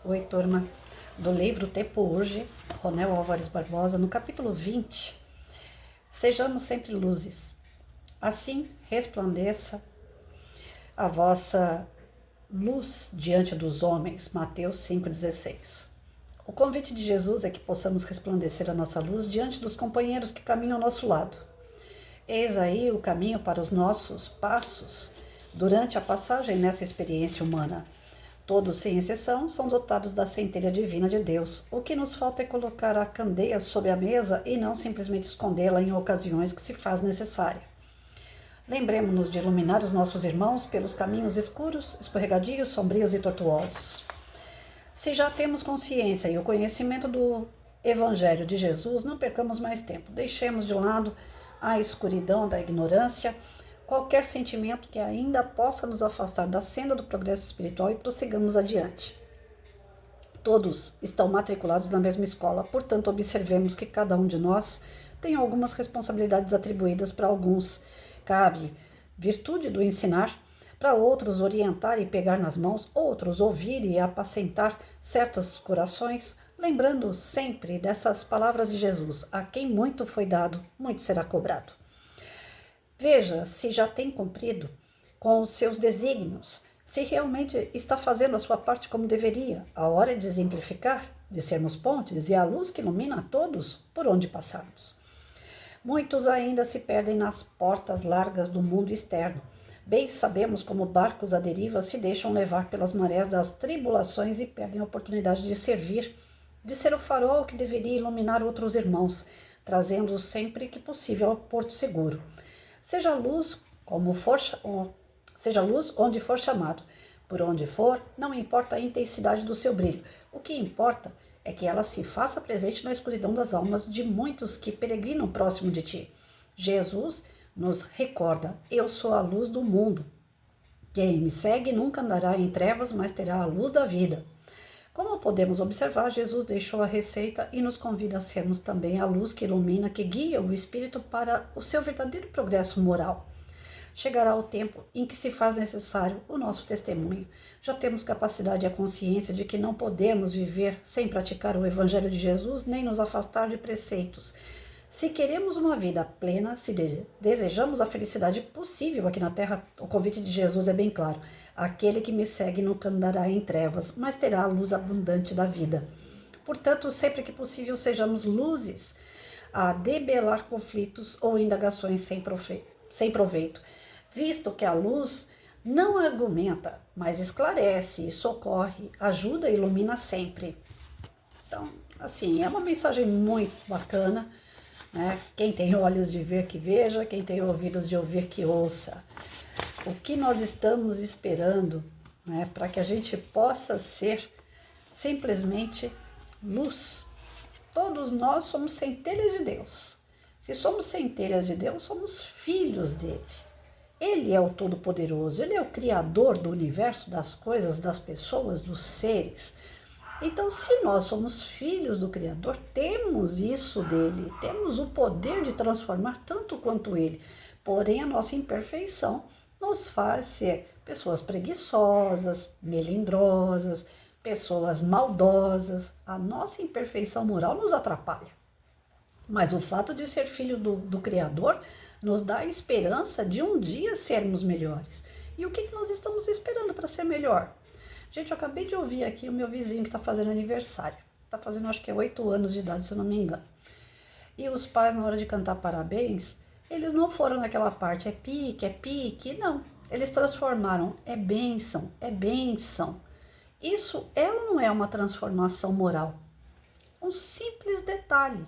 Oi, turma, do livro Tempo Urge, Ronel Álvares Barbosa, no capítulo 20. Sejamos sempre luzes, assim resplandeça a vossa luz diante dos homens. Mateus 5,16. O convite de Jesus é que possamos resplandecer a nossa luz diante dos companheiros que caminham ao nosso lado. Eis aí o caminho para os nossos passos durante a passagem nessa experiência humana. Todos, sem exceção, são dotados da centelha divina de Deus. O que nos falta é colocar a candeia sobre a mesa e não simplesmente escondê-la em ocasiões que se faz necessária. Lembremos-nos de iluminar os nossos irmãos pelos caminhos escuros, escorregadios, sombrios e tortuosos. Se já temos consciência e o conhecimento do Evangelho de Jesus, não percamos mais tempo. Deixemos de lado a escuridão da ignorância, qualquer sentimento que ainda possa nos afastar da senda do progresso espiritual e prossigamos adiante. Todos estão matriculados na mesma escola, portanto, observemos que cada um de nós tem algumas responsabilidades atribuídas. Para alguns cabe virtude do ensinar, para outros orientar e pegar nas mãos, outros ouvir e apacentar certos corações, lembrando sempre dessas palavras de Jesus: a quem muito foi dado, muito será cobrado. Veja se já tem cumprido com os seus desígnios, se realmente está fazendo a sua parte como deveria. A hora é de exemplificar, de sermos pontes e a luz que ilumina a todos por onde passarmos. Muitos ainda se perdem nas portas largas do mundo externo. Bem sabemos como barcos à deriva se deixam levar pelas marés das tribulações e perdem a oportunidade de servir, de ser o farol que deveria iluminar outros irmãos, trazendo-os sempre que possível ao porto seguro. Seja luz onde for chamado, por onde for, não importa a intensidade do seu brilho. O que importa é que ela se faça presente na escuridão das almas de muitos que peregrinam próximo de ti. Jesus nos recorda: eu sou a luz do mundo. Quem me segue nunca andará em trevas, mas terá a luz da vida. Como podemos observar, Jesus deixou a receita e nos convida a sermos também a luz que ilumina, que guia o espírito para o seu verdadeiro progresso moral. Chegará o tempo em que se faz necessário o nosso testemunho. Já temos capacidade e a consciência de que não podemos viver sem praticar o Evangelho de Jesus, nem nos afastar de preceitos. Se queremos uma vida plena, se desejamos a felicidade possível aqui na Terra, o convite de Jesus é bem claro: aquele que me segue nunca andará em trevas, mas terá a luz abundante da vida. Portanto, sempre que possível, sejamos luzes a debelar conflitos ou indagações sem proveito, visto que a luz não argumenta, mas esclarece e socorre, ajuda e ilumina sempre. Então, assim, é uma mensagem muito bacana, né? Quem tem olhos de ver que veja, quem tem ouvidos de ouvir que ouça. O que nós estamos esperando, né, para que a gente possa ser simplesmente luz? Todos nós somos centelhas de Deus. Se somos centelhas de Deus, somos filhos dele. Ele é o Todo-Poderoso, ele é o Criador do universo, das coisas, das pessoas, dos seres. Então, se nós somos filhos do Criador, temos isso dele, temos o poder de transformar tanto quanto ele. Porém, a nossa imperfeição nos faz ser pessoas preguiçosas, melindrosas, pessoas maldosas. A nossa imperfeição moral nos atrapalha. Mas o fato de ser filho do Criador nos dá a esperança de um dia sermos melhores. E o que nós estamos esperando para ser melhor? Gente, eu acabei de ouvir aqui o meu vizinho que está fazendo aniversário. Está fazendo, acho que é 8 anos de idade, se eu não me engano. E os pais, na hora de cantar parabéns, eles não foram naquela parte, é pique, não. Eles transformaram, é bênção, é bênção. Isso é ou não é uma transformação moral? Um simples detalhe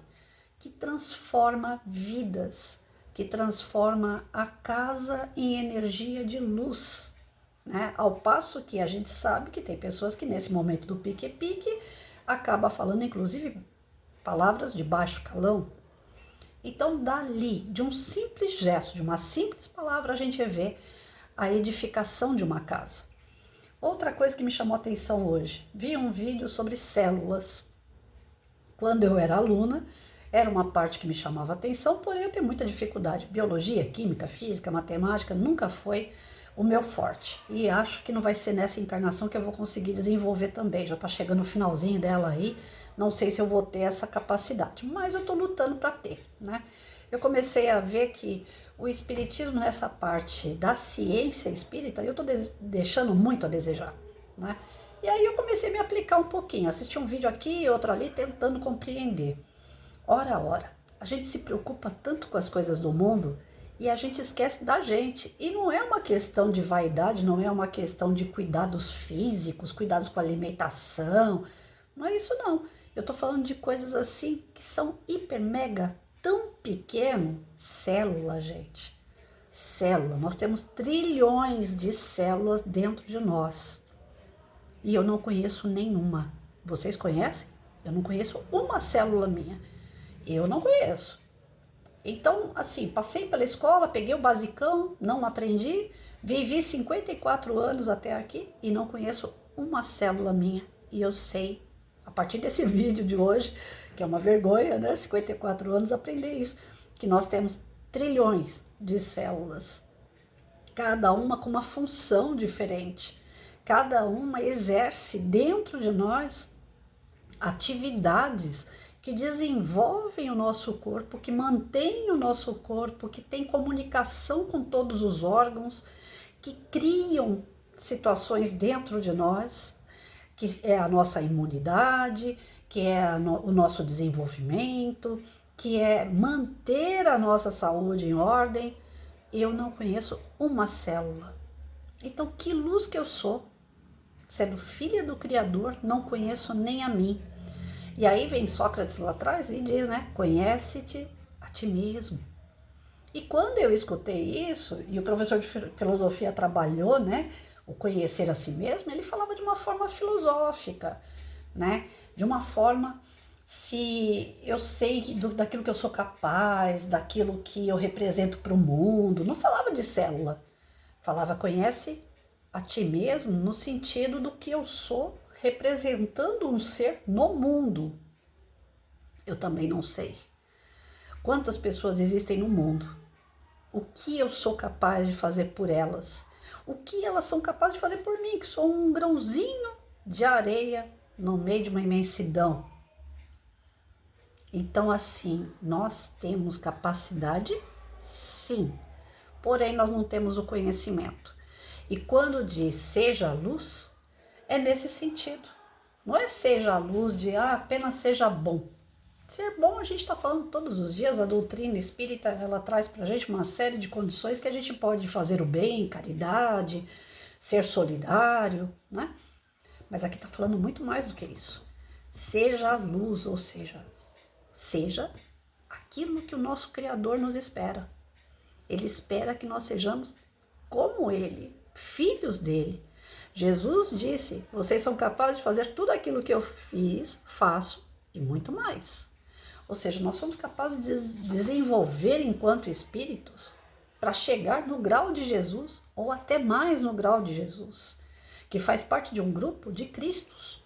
que transforma vidas, que transforma a casa em energia de luz. Né? Ao passo que a gente sabe que tem pessoas que nesse momento do pique acaba falando inclusive palavras de baixo calão. Então dali, de um simples gesto, de uma simples palavra, a gente vê a edificação de uma casa. Outra coisa que me chamou a atenção hoje, vi um vídeo sobre células. Quando eu era aluna, era uma parte que me chamava a atenção, porém eu tenho muita dificuldade. Biologia, química, física, matemática, nunca foi o meu forte. E acho que não vai ser nessa encarnação que eu vou conseguir desenvolver também. Já está chegando o finalzinho dela aí. Não sei se eu vou ter essa capacidade, mas eu estou lutando para ter, né? Eu comecei a ver que o espiritismo nessa parte da ciência espírita, eu estou deixando muito a desejar, né? E aí eu comecei a me aplicar um pouquinho, assistir um vídeo aqui, outro ali, tentando compreender. Ora, a gente se preocupa tanto com as coisas do mundo e a gente esquece da gente. E não é uma questão de vaidade, não é uma questão de cuidados físicos, cuidados com a alimentação, não é isso não. Eu tô falando de coisas assim que são hiper, mega, tão pequeno. Célula, gente. Célula. Nós temos trilhões de células dentro de nós. E eu não conheço nenhuma. Vocês conhecem? Eu não conheço uma célula minha. Eu não conheço. Então, assim, passei pela escola, peguei o basicão, não aprendi, vivi 54 anos até aqui e não conheço uma célula minha. E eu sei, a partir desse vídeo de hoje, que é uma vergonha, né? 54 anos, aprender isso, que nós temos trilhões de células, cada uma com uma função diferente, cada uma exerce dentro de nós atividades que desenvolvem o nosso corpo, que mantêm o nosso corpo, que tem comunicação com todos os órgãos, que criam situações dentro de nós, que é a nossa imunidade, que é o nosso desenvolvimento, que é manter a nossa saúde em ordem. Eu não conheço uma célula. Então, que luz que eu sou? Sendo filha do Criador, não conheço nem a mim. E aí vem Sócrates lá atrás e diz, né? Conhece-te a ti mesmo. E quando eu escutei isso, e o professor de filosofia trabalhou, né? O conhecer a si mesmo, ele falava de uma forma filosófica, né? De uma forma, se eu sei daquilo que eu sou capaz, daquilo que eu represento para o mundo. Não falava de célula. Falava, conhece a ti mesmo no sentido do que eu sou representando um ser no mundo. Eu também não sei. Quantas pessoas existem no mundo? O que eu sou capaz de fazer por elas? O que elas são capazes de fazer por mim, que sou um grãozinho de areia no meio de uma imensidão. Então, assim, nós temos capacidade, sim, porém nós não temos o conhecimento. E quando diz seja a luz, é nesse sentido. Não é seja a luz de apenas seja bom. Ser bom a gente está falando todos os dias, a doutrina espírita ela traz para a gente uma série de condições que a gente pode fazer o bem, caridade, ser solidário, né? Mas aqui está falando muito mais do que isso. Seja a luz, ou seja aquilo que o nosso Criador nos espera. Ele espera que nós sejamos como Ele, filhos dele. Jesus disse, vocês são capazes de fazer tudo aquilo que eu fiz, faço e muito mais. Ou seja, nós somos capazes de desenvolver enquanto espíritos para chegar no grau de Jesus ou até mais no grau de Jesus, que faz parte de um grupo de Cristos.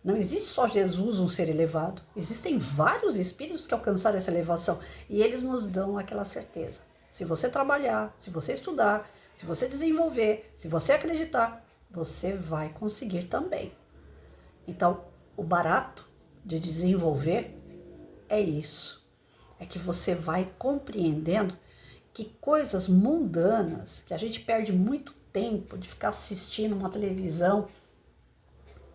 Não existe só Jesus, um ser elevado. Existem vários espíritos que alcançaram essa elevação e eles nos dão aquela certeza. Se você trabalhar, se você estudar, se você desenvolver, se você acreditar, você vai conseguir também. Então, o barato de desenvolver é isso. É que você vai compreendendo que coisas mundanas, que a gente perde muito tempo de ficar assistindo uma televisão,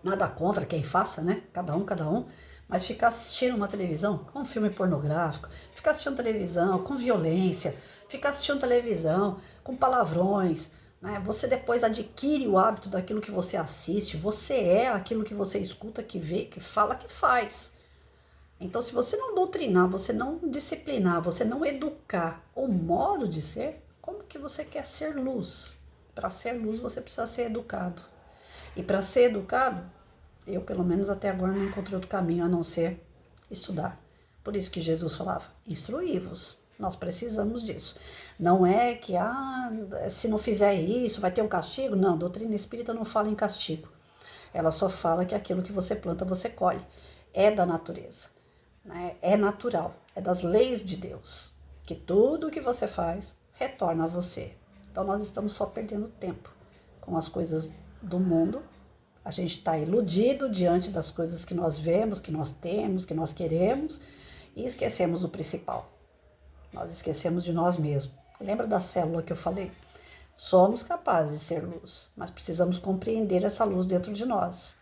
nada contra quem faça, né? Cada um, mas ficar assistindo uma televisão com um filme pornográfico, ficar assistindo televisão com violência, ficar assistindo televisão com palavrões, né? Você depois adquire o hábito daquilo que você assiste, você é aquilo que você escuta, que vê, que fala, que faz. Então, se você não doutrinar, você não disciplinar, você não educar o modo de ser, como que você quer ser luz? Para ser luz, você precisa ser educado. E para ser educado, eu pelo menos até agora não encontrei outro caminho a não ser estudar. Por isso que Jesus falava, instruí-vos. Nós precisamos disso. Não é que, se não fizer isso, vai ter um castigo. Não, a doutrina espírita não fala em castigo. Ela só fala que aquilo que você planta, você colhe. É da natureza, né? É natural, é das leis de Deus. Que tudo que você faz retorna a você. Então nós estamos só perdendo tempo com as coisas do mundo. A gente está iludido diante das coisas que nós vemos, que nós temos, que nós queremos e esquecemos do principal. Nós esquecemos de nós mesmos. Lembra da célula que eu falei? Somos capazes de ser luz, mas precisamos compreender essa luz dentro de nós.